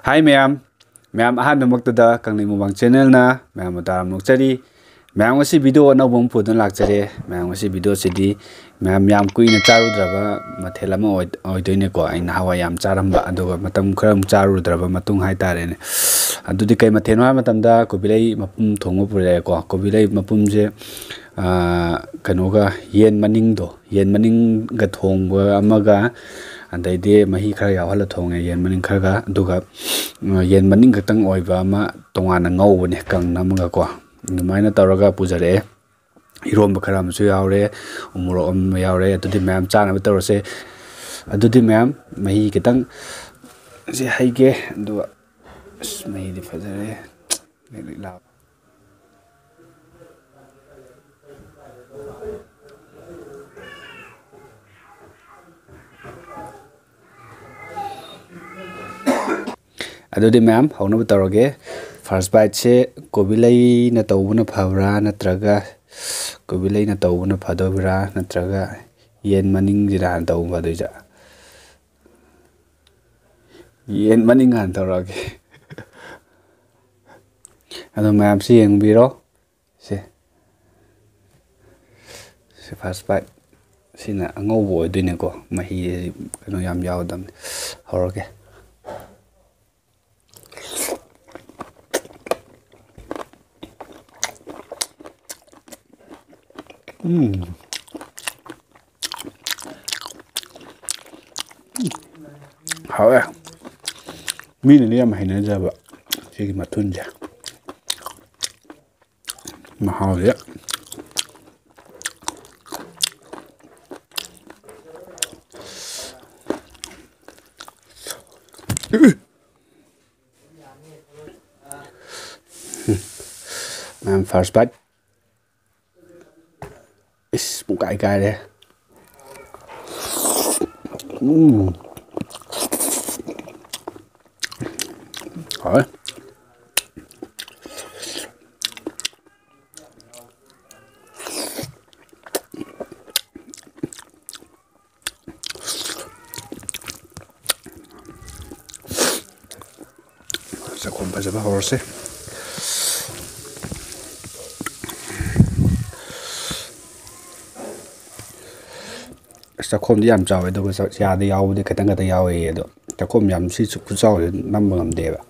Hi ma'am ahanbꯃꯛꯇꯗ Kangling Mubang channel na ma'am taram nokchari ma'am ngasi video anawba ama puduna lakjare ma'am ngasi video sidi ma'am yam kuina charudraba mathel ama oidoine ko aina hawa yam charamba aduga matam khara charudraba matung haitare ne adudi kai mathel ma matamda kobilai mapum thongma pure ko kobilai mapum je kanoga yen maning ga thongba amaga andaide mahi khara yawhala thonge yen maning khara aduga yen maning gatang oiba ama tongana ngawbane kangna amaga ko numaina tawraga pujare iromba khara amsu yawre umuro am yawre adudi ma'am chana tawrase adudi ma'am mahi kitang se haige aduga mahi di fajare la adudi ma'am hauna tawrage first bite se kobilai na tawbuna phabra natraga kobilai na tawbuna phadobra natraga yen maning jira tawba doja yen maning han tawrage ado ma'am se yengbiro se first bite sina angawbo oidine ko mahi kano yam yawdam horoge hawe mini ni am hina jaba sigi matunja mahawe first bite is bukai kai de hỏi sẽ không phải là horse Stockholm di am chawe do so ya de yaw de katang kata yaw e do Stockholm yam si chu chaw number ngam de ba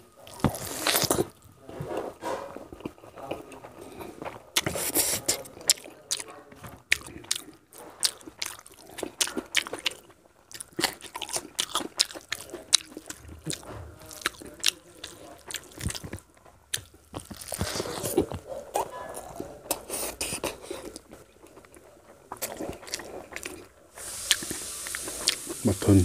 matun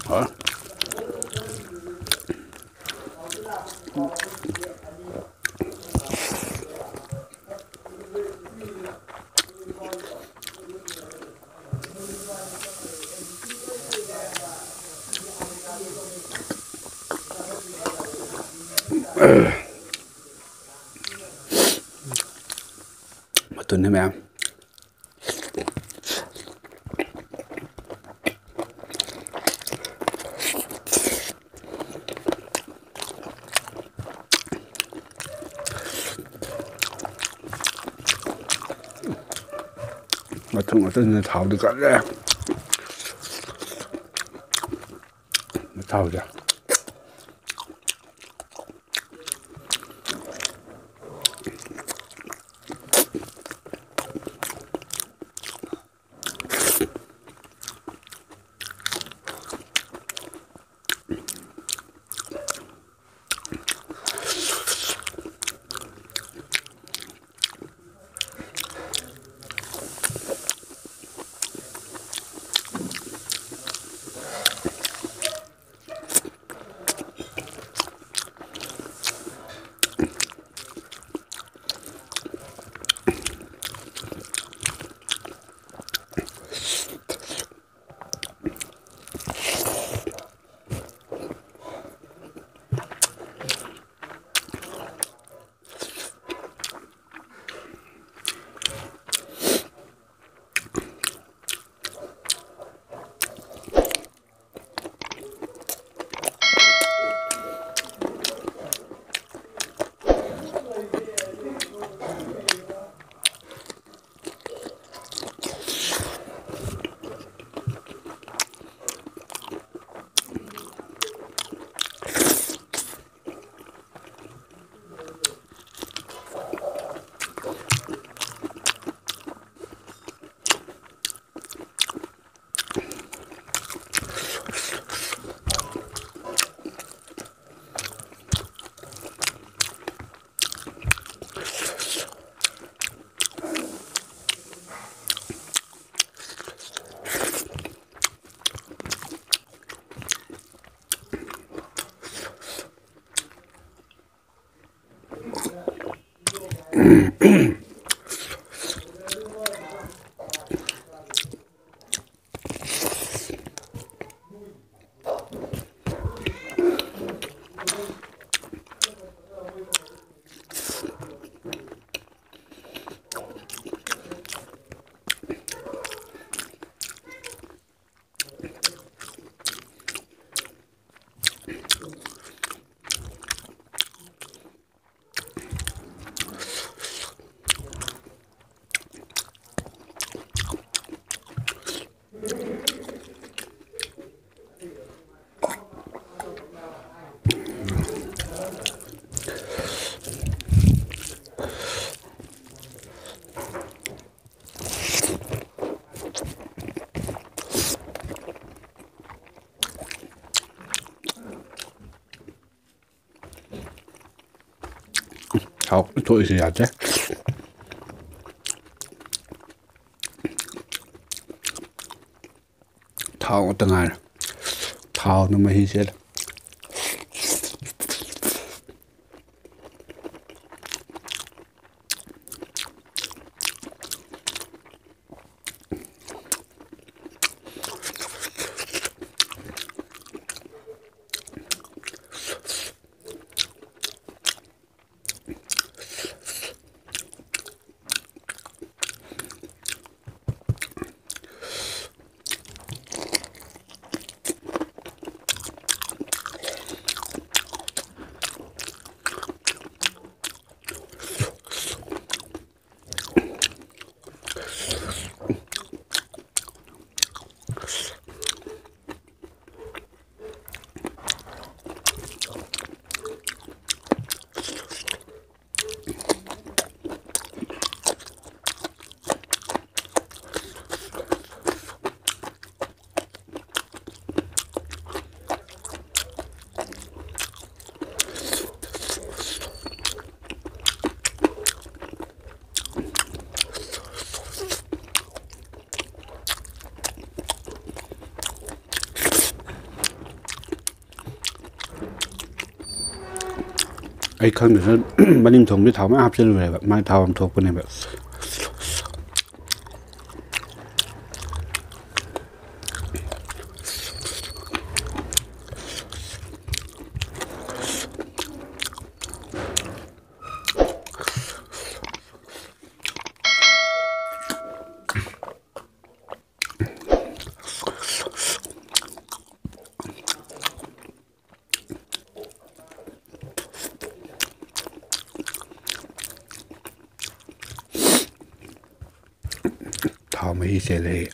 hả matun này ma'am matun thảo được cả đấy thảo ra Thảo thôi thì chứ thảo từng ngày thảo nó mới hết ai khăn được ban đêm thùng đi thảo mới áp chân rồi mai thảo làm thuộc bên này vậy thảo mới sẽ lấy